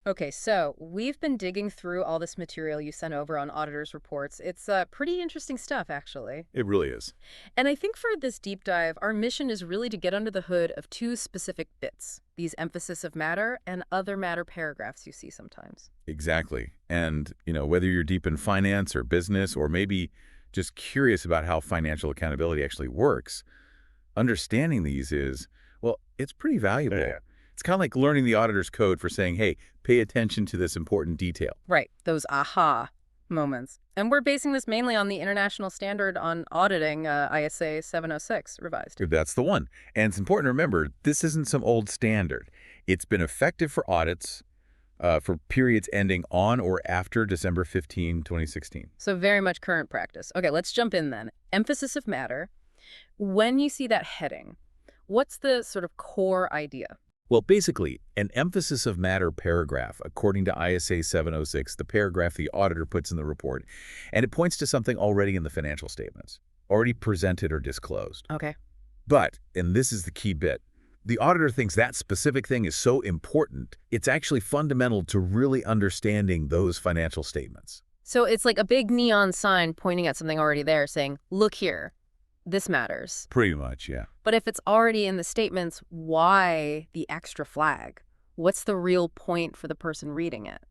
Okay, so we've been digging through all this material you sent over on auditors' reports. It's pretty interesting stuff, actually. It really is. And I think for this deep dive, our mission is really to get under the hood of two specific bits, these emphasis of matter and other matter paragraphs you see sometimes. Exactly. And, whether you're deep in finance or business or maybe just curious about how financial accountability actually works, understanding these is, well, it's pretty valuable. Yeah. It's kind of like learning the auditor's code for saying, hey, pay attention to this important detail. Right, those aha moments. And we're basing this mainly on the International Standard on Auditing, ISA 706, revised. That's the one. And it's important to remember, this isn't some old standard. It's been effective for audits for periods ending on or after December 2016. So very much current practice. Okay, let's jump in then. Emphasis of matter. When you see that heading, what's the sort of core idea? Well, basically, an emphasis of matter paragraph, according to ISA 706, the paragraph the auditor puts in the report, and it points to something already in the financial statements, already presented or disclosed. Okay. But, and this is the key bit, the auditor thinks that specific thing is so important, it's actually fundamental to really understanding those financial statements. So it's like a big neon sign pointing at something already there saying, look here, this matters. Pretty much, yeah. But if it's already in the statements, why the extra flag? What's the real point for the person reading it?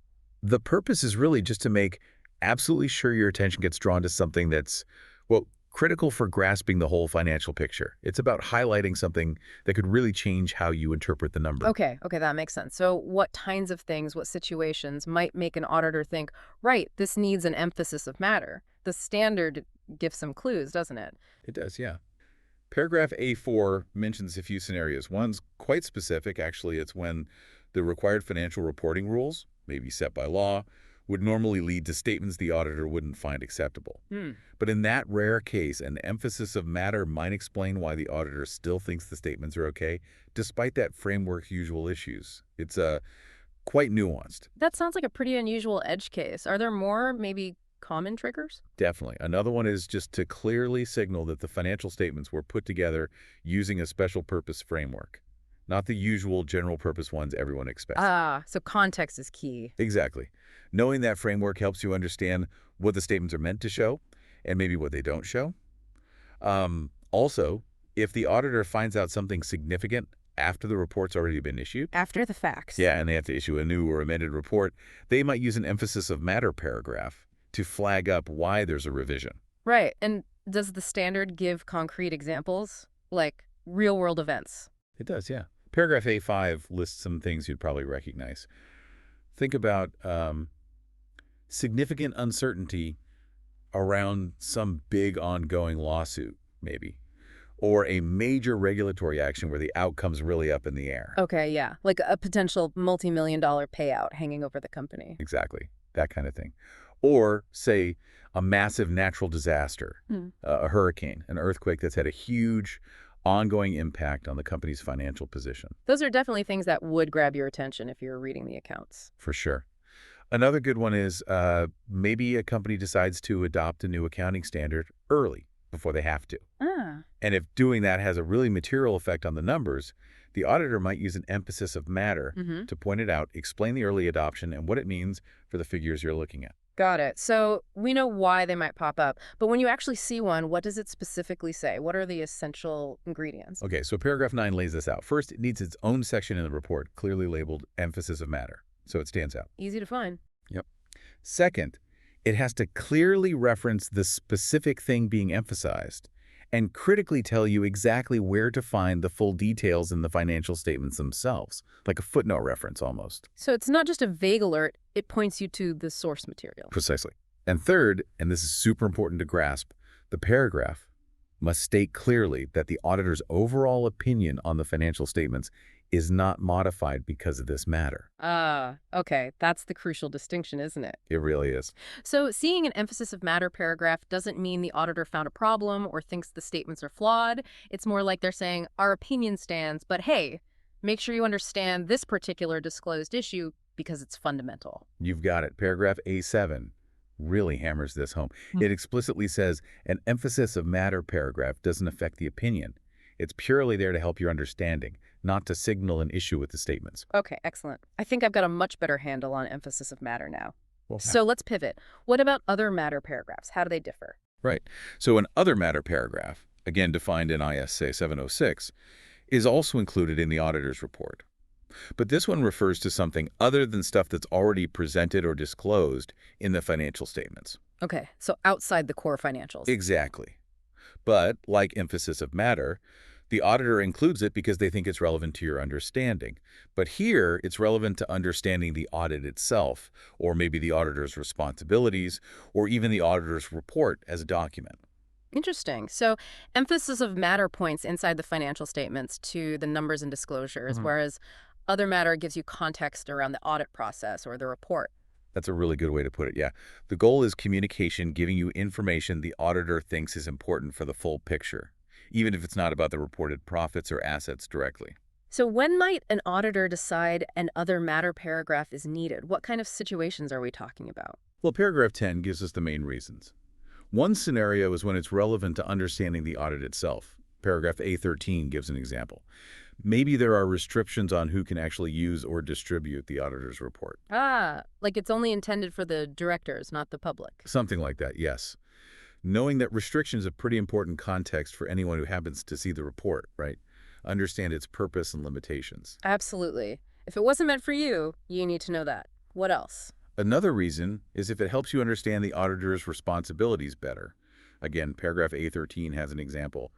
The purpose is really just to make absolutely sure your attention gets drawn to something that's, well, critical for grasping the whole financial picture. It's about highlighting something that could really change how you interpret the number. Okay, that makes sense. So what kinds of things, what situations might make an auditor think, right, this needs an emphasis of matter? The standard gives some clues, doesn't it? It does, yeah. Paragraph A4 mentions a few scenarios. One's quite specific. Actually, it's when the required financial reporting rules, maybe set by law, would normally lead to statements the auditor wouldn't find acceptable. But in that rare case, an emphasis of matter might explain why the auditor still thinks the statements are okay, despite that framework's usual issues. It's quite nuanced. That sounds like a pretty unusual edge case. Are there more, maybe common triggers? Definitely. Another one is just to clearly signal that the financial statements were put together using a special purpose framework, not the usual general purpose ones everyone expects. So context is key. Exactly. Knowing that framework helps you understand what the statements are meant to show and maybe what they don't show. Also, if the auditor finds out something significant after the report's already been issued, After the facts. yeah, and they have to issue a new or amended report, they might use an emphasis of matter paragraph to flag up why there's a revision. Right. And does the standard give concrete examples, like real-world events? It does, yeah. Paragraph A5 lists some things you'd probably recognize. Think about significant uncertainty around some big ongoing lawsuit, maybe, or a major regulatory action where the outcome's really up in the air. Okay, yeah. Like a potential multi-million-dollar payout hanging over the company. Exactly, that kind of thing. Or, say, a massive natural disaster, a hurricane, an earthquake that's had a huge ongoing impact on the company's financial position. Those are definitely things that would grab your attention if you're reading the accounts. For sure. Another good one is maybe a company decides to adopt a new accounting standard early before they have to. And if doing that has a really material effect on the numbers, the auditor might use an emphasis of matter to point it out, explain the early adoption and what it means for the figures you're looking at. Got it. So we know why they might pop up, but when you actually see one, what does it specifically say? What are the essential ingredients? Okay, so paragraph 9 lays this out. First, it needs its own section in the report, clearly labeled emphasis of matter, so it stands out. Easy to find. Yep. Second, it has to clearly reference the specific thing being emphasized and critically tell you exactly where to find the full details in the financial statements themselves, like a footnote reference almost. So it's not just a vague alert, it points you to the source material. Precisely. And third, and this is super important to grasp, the paragraph must state clearly that the auditor's overall opinion on the financial statements is not modified because of this matter. Okay. That's the crucial distinction, isn't it? It really is. So seeing an emphasis of matter paragraph doesn't mean the auditor found a problem or thinks the statements are flawed. It's more like they're saying, our opinion stands, but hey, make sure you understand this particular disclosed issue because it's fundamental. You've got it. Paragraph A7 really hammers this home. It explicitly says an emphasis of matter paragraph doesn't affect the opinion. It's purely there to help your understanding, not to signal an issue with the statements. Okay, excellent. I think I've got a much better handle on emphasis of matter now. Well, So let's pivot. What about other matter paragraphs? How do they differ? right. So an other matter paragraph, again defined in ISA 706, is also included in the auditor's report. But this one refers to something other than stuff that's already presented or disclosed in the financial statements. Okay, so outside the core financials. Exactly. But, like emphasis of matter, the auditor includes it because they think it's relevant to your understanding. But here, it's relevant to understanding the audit itself, or maybe the auditor's responsibilities, or even the auditor's report as a document. Interesting. So emphasis of matter points inside the financial statements to the numbers and disclosures, Mhm. whereas other matter gives you context around the audit process or the report. That's a really good way to put it, yeah. The goal is communication, giving you information the auditor thinks is important for the full picture, even if it's not about the reported profits or assets directly. So when might an auditor decide an other matter paragraph is needed? What kind of situations are we talking about? Well, paragraph 10 gives us the main reasons. One scenario is when it's relevant to understanding the audit itself. Paragraph A13 gives an example. Maybe there are restrictions on who can actually use or distribute the auditor's report. Ah, like it's only intended for the directors, not the public. Something like that, yes. Knowing that restrictions are pretty important context for anyone who happens to see the report, right? Understand its purpose and limitations. Absolutely. If it wasn't meant for you, you need to know that. What else? Another reason is if it helps you understand the auditor's responsibilities better. Again, paragraph A13 has an example.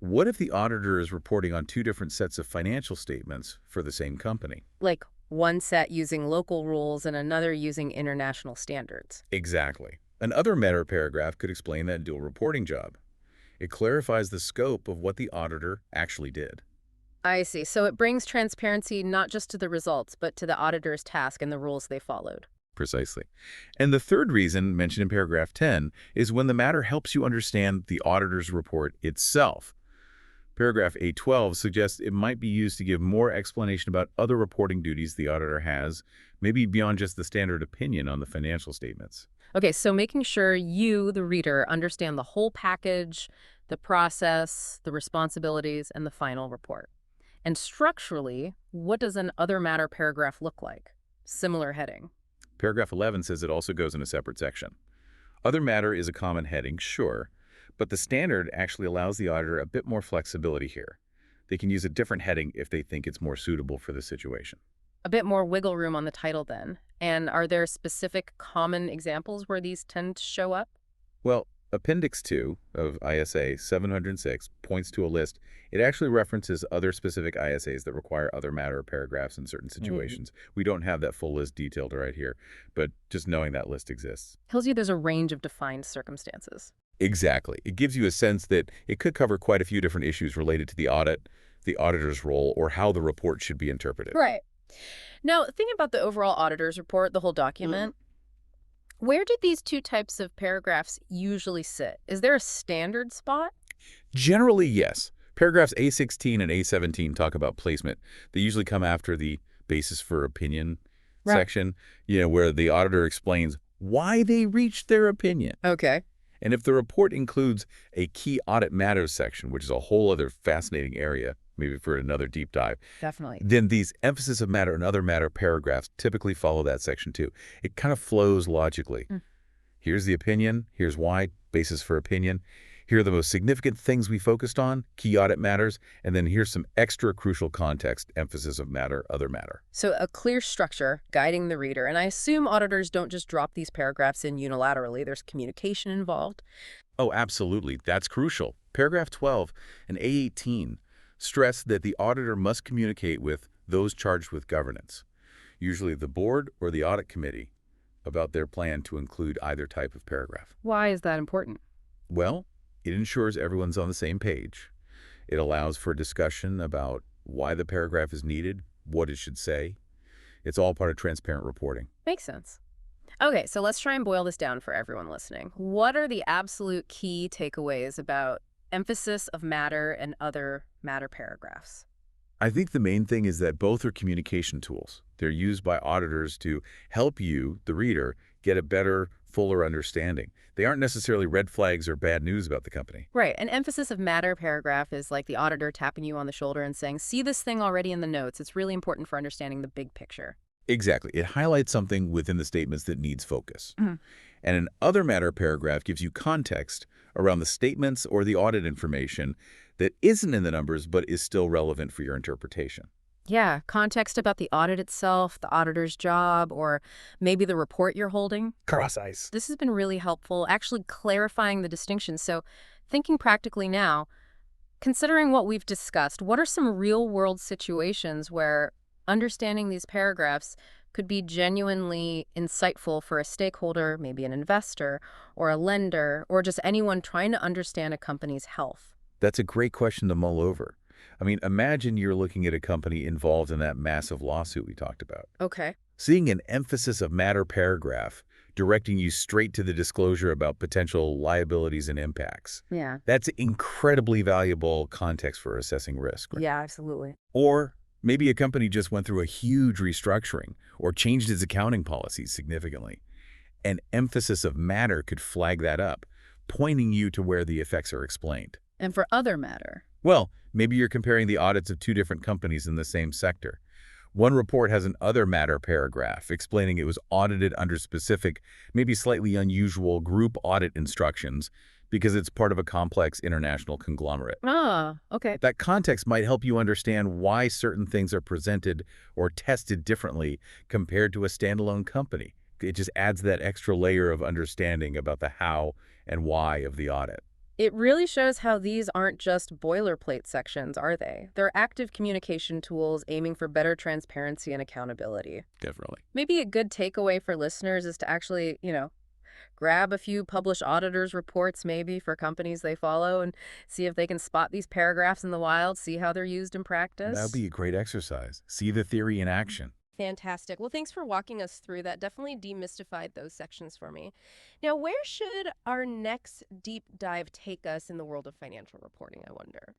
What if the auditor is reporting on two different sets of financial statements for the same company? Like one set using local rules and another using international standards. Exactly. Another meta paragraph could explain that dual reporting job. It clarifies the scope of what the auditor actually did. I see. So it brings transparency not just to the results, but to the auditor's task and the rules they followed. Precisely. And the third reason, mentioned in paragraph 10, is when the matter helps you understand the auditor's report itself. Paragraph A12 suggests it might be used to give more explanation about other reporting duties the auditor has, maybe beyond just the standard opinion on the financial statements. Okay, so making sure you, the reader, understand the whole package, the process, the responsibilities, and the final report. And structurally, what does an other matter paragraph look like? Similar heading. Paragraph 11 says it also goes in a separate section. Other matter is a common heading, sure, but the standard actually allows the auditor a bit more flexibility here. They can use a different heading if they think it's more suitable for the situation. A bit more wiggle room on the title then. And are there specific common examples where these tend to show up? Well, Appendix 2 of ISA 706 points to a list. It actually references other specific ISAs that require other matter paragraphs in certain situations. We don't have that full list detailed right here, but just knowing that list exists. Tells you there's a range of defined circumstances. Exactly. It gives you a sense that it could cover quite a few different issues related to the audit, the auditor's role, or how the report should be interpreted. Right. Now, thinking about the overall auditor's report, the whole document, where did these two types of paragraphs usually sit? Is there a standard spot? Generally, yes. Paragraphs A16 and A17 talk about placement. They usually come after the basis for opinion section, where the auditor explains why they reached their opinion. Okay. And if the report includes a key audit matters section, which is a whole other fascinating area, maybe for another deep dive, Definitely. then these emphasis of matter and other matter paragraphs typically follow that section too. It kind of flows logically. Here's the opinion, here's why, basis for opinion. Here are the most significant things we focused on, key audit matters, and then here's some extra crucial context, emphasis of matter, other matter. So a clear structure guiding the reader. And I assume auditors don't just drop these paragraphs in unilaterally. There's communication involved. Oh, absolutely. That's crucial. Paragraph 12 and A18 stress that the auditor must communicate with those charged with governance, usually the board or the audit committee, about their plan to include either type of paragraph. Why is that important? Well, it ensures everyone's on the same page. It allows for discussion about why the paragraph is needed, what it should say. It's all part of transparent reporting. Makes sense. Okay, so let's try and boil this down for everyone listening. What are the absolute key takeaways about emphasis of matter and other matter paragraphs? I think the main thing is that both are communication tools. They're used by auditors to help you, the reader, get a better fuller understanding. They aren't necessarily red flags or bad news about the company. Right. An emphasis of matter paragraph is like the auditor tapping you on the shoulder and saying, see this thing already in the notes. It's really important for understanding the big picture. Exactly. It highlights something within the statements that needs focus. And an other matter paragraph gives you context around the statements or the audit information that isn't in the numbers but is still relevant for your interpretation. Yeah, context about the audit itself, the auditor's job, or maybe the report you're holding. Cross eyes. This has been really helpful, actually clarifying the distinction. So thinking practically now, considering what we've discussed, what are some real-world situations where understanding these paragraphs could be genuinely insightful for a stakeholder, maybe an investor, or a lender, or just anyone trying to understand a company's health? That's a great question to mull over. I mean, imagine you're looking at a company involved in that massive lawsuit we talked about. Okay. Seeing an emphasis of matter paragraph directing you straight to the disclosure about potential liabilities and impacts. Yeah. That's incredibly valuable context for assessing risk. Right? Yeah, absolutely. Or maybe a company just went through a huge restructuring or changed its accounting policies significantly. An emphasis of matter could flag that up, pointing you to where the effects are explained. And for other matter. Well, maybe you're comparing the audits of two different companies in the same sector. One report has an other matter paragraph explaining it was audited under specific, maybe slightly unusual group audit instructions because it's part of a complex international conglomerate. Ah, okay. That context might help you understand why certain things are presented or tested differently compared to a standalone company. It just adds that extra layer of understanding about the how and why of the audit. It really shows how these aren't just boilerplate sections, are they? They're active communication tools aiming for better transparency and accountability. Definitely. Maybe a good takeaway for listeners is to actually, grab a few published auditors' reports maybe for companies they follow and see if they can spot these paragraphs in the wild, see how they're used in That would practice. be a great exercise. See the theory in action. Fantastic. Well, thanks for walking us through that. Definitely demystified those sections for me. Now, where should our next deep dive take us in the world of financial reporting, I wonder?